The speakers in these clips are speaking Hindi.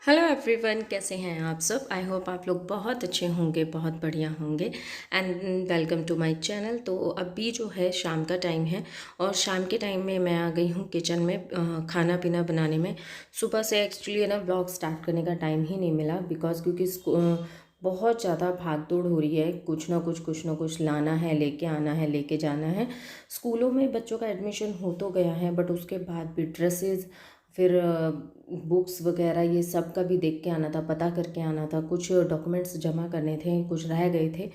हेलो एवरीवन, कैसे हैं आप सब। आई होप आप लोग बहुत अच्छे होंगे, बहुत बढ़िया होंगे। And welcome to my channel. तो अभी जो है शाम का टाइम है और शाम के टाइम में मैं आ गई हूँ किचन में खाना पीना बनाने में। सुबह से एक्चुअली ना व्लॉग स्टार्ट करने का टाइम ही नहीं मिला बिकॉज क्योंकि बहुत ज़्यादा भाग दौड़ हो रही है। कुछ ना कुछ लाना है, लेके आना है, लेके जाना है। स्कूलों में बच्चों का एडमिशन हो तो गया है बट उसके बाद भी ड्रेसेस, फिर बुक्स वगैरह ये सब का भी देख के आना था, पता करके आना था। कुछ डॉक्यूमेंट्स जमा करने थे, कुछ रह गए थे।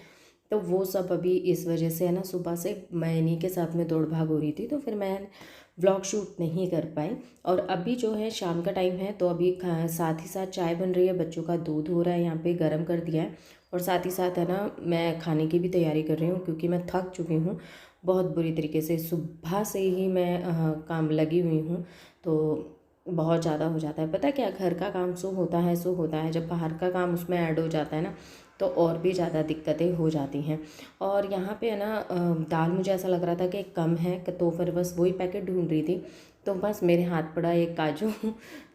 तो वो सब अभी इस वजह से है ना, सुबह से मैं इन्हीं के साथ में दौड़ भाग हो रही थी, तो फिर मैं व्लॉग शूट नहीं कर पाई। और अभी जो है शाम का टाइम है तो अभी साथ ही साथ चाय बन रही है, बच्चों का दूध हो रहा है, यहाँ पे गर्म कर दिया है। और साथ ही साथ है ना, मैं खाने की भी तैयारी कर रही हूँ क्योंकि मैं थक चुकी हूँ बहुत बुरी तरीके से। सुबह से ही मैं काम लगी हुई हूँ, तो बहुत ज़्यादा हो जाता है। पता है क्या, घर का काम सो होता है, जब बाहर का काम उसमें ऐड हो जाता है ना तो और भी ज़्यादा दिक्कतें हो जाती हैं। और यहाँ पे है ना दाल मुझे ऐसा लग रहा था कि कम है, तो फिर बस वही पैकेट ढूंढ रही थी। तो बस मेरे हाथ पड़ा एक काजू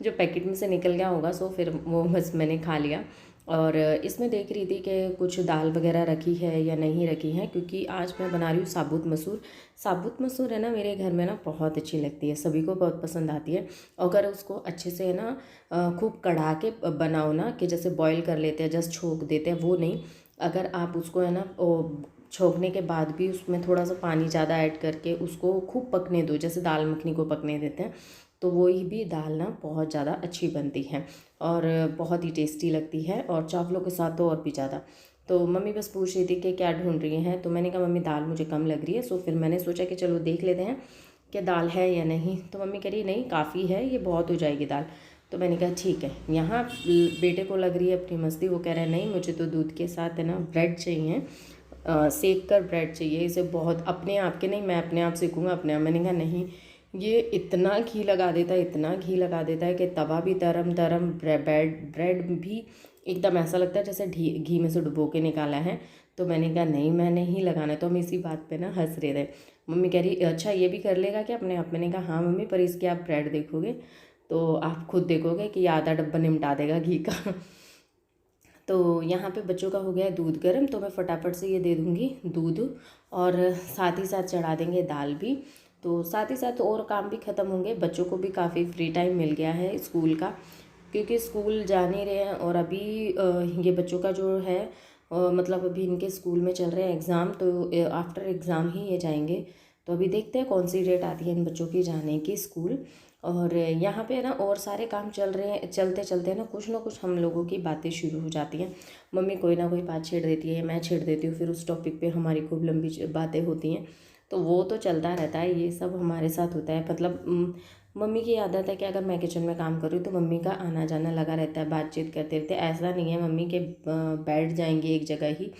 जो पैकेट में से निकल गया होगा, सो फिर वो बस मैंने खा लिया। और इसमें देख रही थी कि कुछ दाल वगैरह रखी है या नहीं रखी है, क्योंकि आज मैं बना रही हूँ साबुत मसूर। साबुत मसूर है ना, मेरे घर में ना बहुत अच्छी लगती है, सभी को बहुत पसंद आती है। अगर उसको अच्छे से है ना खूब कढ़ा के बनाओ ना, कि जैसे बॉईल कर लेते हैं, जस्ट छोंक देते हैं, वो नहीं। अगर आप उसको है ना छोंकने के बाद भी उसमें थोड़ा सा पानी ज़्यादा ऐड करके उसको खूब पकने दो, जैसे दाल मखनी को पकने देते हैं, तो वही भी दाल ना बहुत ज़्यादा अच्छी बनती है और बहुत ही टेस्टी लगती है, और चावलों के साथ तो और भी ज़्यादा। तो मम्मी बस पूछ रही थी कि क्या ढूंढ रही हैं, तो मैंने कहा मम्मी दाल मुझे कम लग रही है। सो फिर मैंने सोचा कि चलो देख लेते हैं कि दाल है या नहीं। तो मम्मी कह रही नहीं काफ़ी है, ये बहुत हो जाएगी दाल। तो मैंने कहा ठीक है। यहाँ बेटे को लग रही है अपनी मस्ती, वो कह रहा है नहीं मुझे तो दूध के साथ है ना ब्रेड चाहिए, सेक कर ब्रेड चाहिए, इसे बहुत अपने आप के नहीं, मैं अपने आप सेकूँगा अपने आप। मैंने कहा नहीं, ये इतना घी लगा देता है, इतना घी लगा देता है कि तवा भी तरम तरम, ब्रेड भी एकदम ऐसा लगता है जैसे घी में से डुबो के निकाला है। तो मैंने कहा नहीं, मैं नहीं लगाना। तो हम इसी बात पे ना हंस रहे थे। मम्मी कह रही अच्छा ये भी कर लेगा क्या अपने आप। मैंने कहा हाँ मम्मी, पर इसके आप ब्रेड देखोगे तो आप खुद देखोगे कि ये आधा डब्बा निमटा देगा घी का। तो यहाँ पे बच्चों का हो गया है दूध गर्म, तो मैं फटाफट से ये दे दूँगी दूध, और साथ ही साथ चढ़ा देंगे दाल भी। तो साथ ही साथ और काम भी ख़त्म होंगे, बच्चों को भी काफ़ी फ्री टाइम मिल गया है स्कूल का, क्योंकि स्कूल जा नहीं रहे हैं। और अभी ये बच्चों का जो है मतलब अभी इनके स्कूल में चल रहे हैं एग्ज़ाम, तो आफ्टर एग्ज़ाम ही ये जाएंगे। तो अभी देखते हैं कौन सी डेट आती है इन बच्चों की जाने की स्कूल। और यहाँ पे ना और सारे काम चल रहे हैं, चलते चलते ना कुछ हम लोगों की बातें शुरू हो जाती हैं। मम्मी कोई ना कोई बात छेड़ देती है, मैं छेड़ देती हूँ, फिर उस टॉपिक पे हमारी खूब लंबी बातें होती हैं। तो वो तो चलता रहता है, ये सब हमारे साथ होता है। मतलब मम्मी की आदत है कि अगर मैं किचन में काम कर रही हूँ तो मम्मी का आना जाना लगा रहता है, बातचीत करते रहते। ऐसा नहीं है मम्मी के बैठ जाएंगे एक जगह ही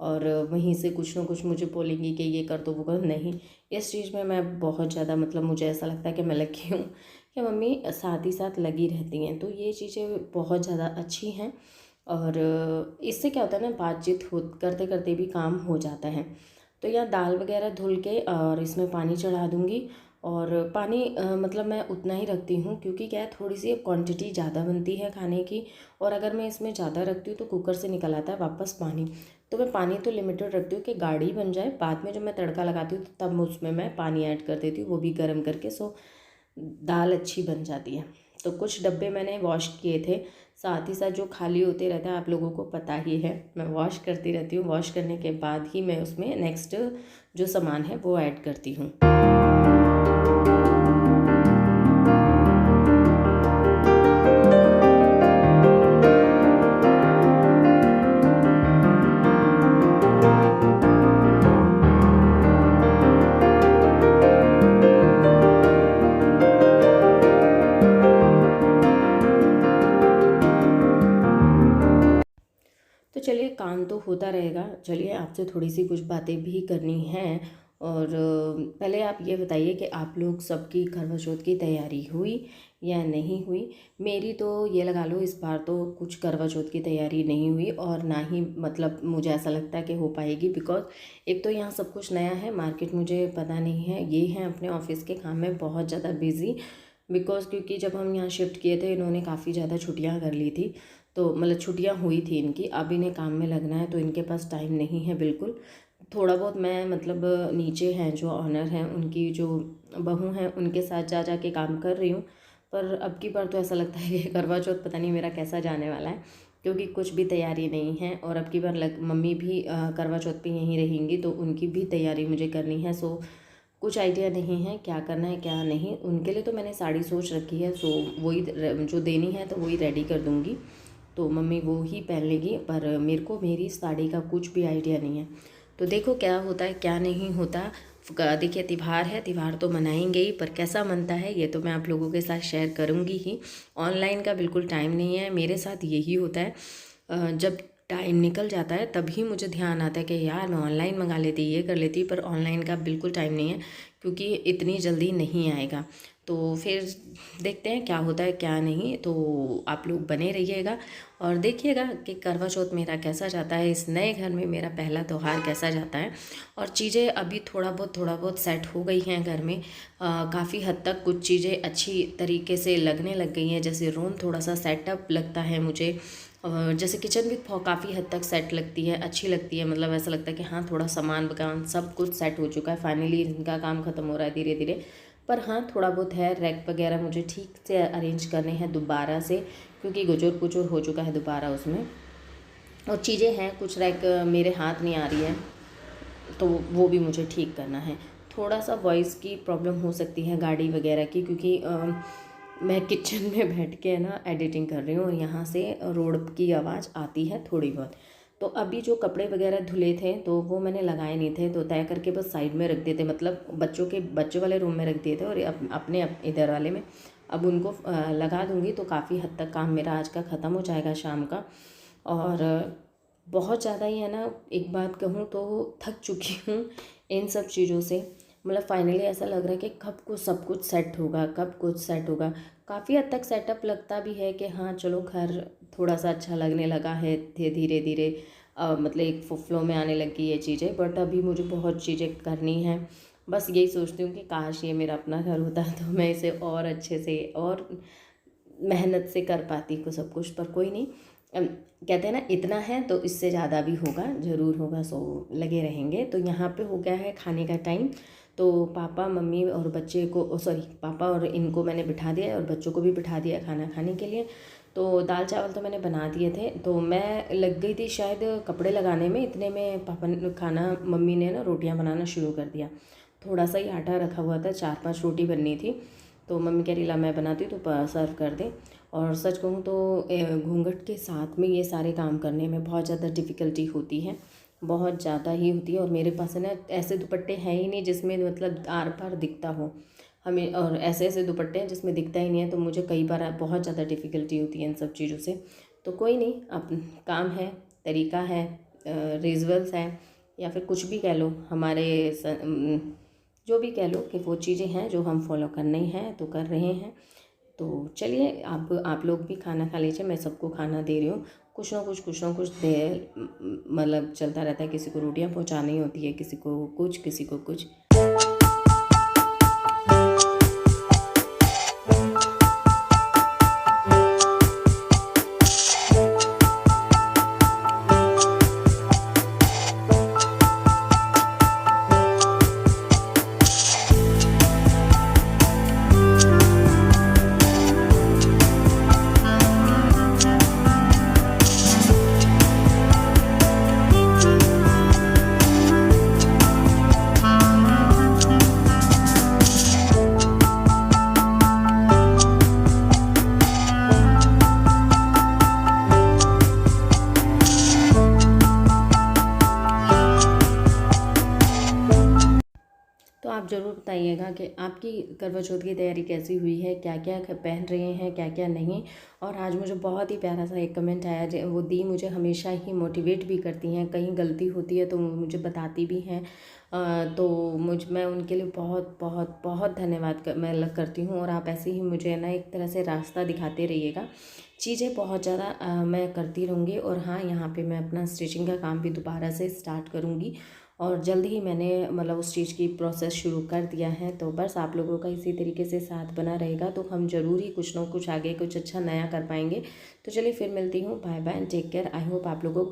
और वहीं से कुछ ना कुछ मुझे बोलेंगी कि ये कर दो वो कर, नहीं। इस चीज़ में मैं बहुत ज़्यादा, मतलब मुझे ऐसा लगता है कि मैं लगी हूँ कि मम्मी साथ ही साथ लगी रहती हैं। तो ये चीज़ें बहुत ज़्यादा अच्छी हैं। और इससे क्या होता है ना, बातचीत हो करते करते भी काम हो जाता है। तो यहाँ दाल वगैरह धुल के और इसमें पानी चढ़ा दूँगी। और पानी मतलब मैं उतना ही रखती हूँ, क्योंकि क्या है थोड़ी सी क्वांटिटी ज़्यादा बनती है खाने की, और अगर मैं इसमें ज़्यादा रखती हूँ तो कुकर से निकल आता है वापस पानी। तो मैं पानी तो लिमिटेड रखती हूँ कि गाढ़ी बन जाए, बाद में जब मैं तड़का लगाती हूँ तो तब उसमें मैं पानी ऐड कर देती हूँ, वो भी गर्म करके। सो दाल अच्छी बन जाती है। तो कुछ डब्बे मैंने वॉश किए थे, साथ ही साथ जो खाली होते रहता है आप लोगों को पता ही है, मैं वॉश करती रहती हूँ। वॉश करने के बाद ही मैं उसमें नेक्स्ट जो सामान है वो ऐड करती हूँ। तो चलिए काम तो होता रहेगा, चलिए आपसे थोड़ी सी कुछ बातें भी करनी हैं। और पहले आप ये बताइए कि आप लोग सबकी करवा चौथ की तैयारी हुई या नहीं हुई। मेरी तो ये लगा लो इस बार तो कुछ करवा चौथ की तैयारी नहीं हुई, और ना ही मतलब मुझे ऐसा लगता है कि हो पाएगी, बिकॉज एक तो यहाँ सब कुछ नया है, मार्केट मुझे पता नहीं है, ये हैं अपने ऑफिस के काम में बहुत ज़्यादा बिज़ी। क्योंकि जब हम यहाँ शिफ्ट किए थे इन्होंने काफ़ी ज़्यादा छुट्टियाँ कर ली थी, तो मतलब छुट्टियाँ हुई थी इनकी, अब इन्हें काम में लगना है तो इनके पास टाइम नहीं है बिल्कुल। थोड़ा बहुत मैं मतलब नीचे हैं जो ऑनर हैं उनकी जो बहू हैं उनके साथ जा जा के काम कर रही हूँ। पर अब की बार तो ऐसा लगता है कि करवा चौथ पता नहीं मेरा कैसा जाने वाला है, क्योंकि कुछ भी तैयारी नहीं है। और अब की बार मम्मी भी करवा चौथ पे यहीं रहेंगी तो उनकी भी तैयारी मुझे करनी है। सो कुछ आइडिया नहीं है क्या करना है क्या नहीं। उनके लिए तो मैंने साड़ी सोच रखी है, सो वही जो देनी है तो वही रेडी कर दूँगी, तो मम्मी वो ही पहन लेगी। पर मेरे को मेरी साड़ी का कुछ भी आइडिया नहीं है, तो देखो क्या होता है क्या नहीं होता। देखिए त्यौहार है, त्यौहार तो मनाएंगे ही, पर कैसा मनता है ये तो मैं आप लोगों के साथ शेयर करूँगी ही। ऑनलाइन का बिल्कुल टाइम नहीं है, मेरे साथ यही होता है। जब टाइम निकल जाता है तभी मुझे ध्यान आता है कि यार मैं ऑनलाइन मंगा लेती, ये कर लेती, पर ऑनलाइन का बिल्कुल टाइम नहीं है क्योंकि इतनी जल्दी नहीं आएगा। तो फिर देखते हैं क्या होता है क्या नहीं। तो आप लोग बने रहिएगा और देखिएगा कि करवा चौथ मेरा कैसा जाता है, इस नए घर में मेरा पहला त्यौहार कैसा जाता है। और चीज़ें अभी थोड़ा बहुत सेट हो गई हैं घर में, काफ़ी हद तक कुछ चीज़ें अच्छी तरीके से लगने लग गई हैं। जैसे रूम थोड़ा सा सेटअप लगता है मुझे, जैसे किचन भी काफ़ी हद तक सेट लगती है, अच्छी लगती है। मतलब ऐसा लगता है कि हाँ थोड़ा सामान वमान सब कुछ सेट हो चुका है, फाइनली इनका काम ख़त्म हो रहा है धीरे धीरे। पर हाँ थोड़ा बहुत है, रैक वगैरह मुझे ठीक से अरेंज करने हैं दोबारा से, क्योंकि गुजर पुचुर हो चुका है दोबारा उसमें। और चीज़ें हैं कुछ रैक मेरे हाथ नहीं आ रही है, तो वो भी मुझे ठीक करना है। थोड़ा सा वॉइस की प्रॉब्लम हो सकती है गाड़ी वगैरह की, क्योंकि मैं किचन में बैठ के ना एडिटिंग कर रही हूँ और यहाँ से रोड की आवाज़ आती है थोड़ी बहुत। तो अभी जो कपड़े वगैरह धुले थे तो वो मैंने लगाए नहीं थे, तो तय करके बस साइड में रख दिए थे, मतलब बच्चों वाले रूम में रख दिए थे और अपने इधर वाले में। अब उनको लगा दूँगी तो काफ़ी हद तक काम मेरा आज का ख़त्म हो जाएगा शाम का। और बहुत ज़्यादा ही है ना, एक बात कहूँ तो थक चुकी हूँ इन सब चीज़ों से। मतलब फाइनली ऐसा लग रहा है कि कब कुछ सब कुछ सेट होगा, कब कुछ सेट होगा। काफ़ी हद तक सेटअप लगता भी है कि हाँ चलो घर थोड़ा सा अच्छा लगने लगा है धीरे धीरे, मतलब एक फ्लो में आने लगी ये चीज़ें। बट अभी मुझे बहुत चीज़ें करनी हैं। बस यही सोचती हूँ कि काश ये मेरा अपना घर होता तो मैं इसे और अच्छे से और मेहनत से कर पाती को सब कुछ। पर कोई नहीं, कहते हैं ना इतना है तो इससे ज़्यादा भी होगा, ज़रूर होगा। सो लगे रहेंगे। तो यहाँ पे हो गया है खाने का टाइम, तो पापा मम्मी और बच्चे को सॉरी पापा और इनको मैंने बिठा दिया और बच्चों को भी बिठा दिया खाना खाने के लिए। तो दाल चावल तो मैंने बना दिए थे, तो मैं लग गई थी शायद कपड़े लगाने में, इतने में पापा ने खाना मम्मी ने ना रोटियां बनाना शुरू कर दिया। थोड़ा सा ही आटा रखा हुआ था, 4-5 रोटी बननी थी, तो मम्मी कह रही ला मैं बनाती हूँ तो सर्व कर दे। और सच कहूँ तो घूंघट के साथ में ये सारे काम करने में बहुत ज़्यादा डिफ़िकल्टी होती है, बहुत ज़्यादा ही होती है। और मेरे पास है ना ऐसे दुपट्टे हैं ही नहीं जिसमें मतलब आर पार दिखता हो हमें, और ऐसे ऐसे दुपट्टे हैं जिसमें दिखता ही नहीं है, तो मुझे कई बार बहुत ज़्यादा डिफ़िकल्टी होती है इन सब चीज़ों से। तो कोई नहीं, अब काम है, तरीका है, रिजल्ट्स हैं, या फिर कुछ भी कह लो हमारे जो भी कह लो कि वो चीज़ें हैं जो हम फॉलो करने ही हैं तो कर रहे हैं। तो चलिए आप लोग भी खाना खा लीजिए, मैं सबको खाना दे रही हूँ। कुछ ना कुछ दे मतलब चलता रहता है, किसी को रोटियां पहुँचानी होती है, किसी को कुछ किसी को कुछ। तो आप ज़रूर बताइएगा कि आपकी करवा चौथ की तैयारी कैसी हुई है, क्या क्या पहन रहे हैं, क्या क्या नहीं। और आज मुझे बहुत ही प्यारा सा एक कमेंट आया, वो दी मुझे हमेशा ही मोटिवेट भी करती हैं, कहीं गलती होती है तो मुझे बताती भी हैं। तो मैं उनके लिए बहुत बहुत बहुत धन्यवाद मैं करती हूँ। और आप ऐसे ही मुझे ना एक तरह से रास्ता दिखाते रहिएगा। चीज़ें बहुत ज़्यादा मैं करती रहूँगी। और हाँ यहाँ पे मैं अपना स्टिचिंग का काम भी दोबारा से स्टार्ट करूँगी। और जल्द ही मैंने मतलब उस चीज़ की प्रोसेस शुरू कर दिया है। तो बस आप लोगों का इसी तरीके से साथ बना रहेगा तो हम ज़रूर ही कुछ ना कुछ आगे कुछ अच्छा नया कर पाएंगे। तो चलिए फिर मिलती हूँ, bye bye and take care. I hope आप लोगों को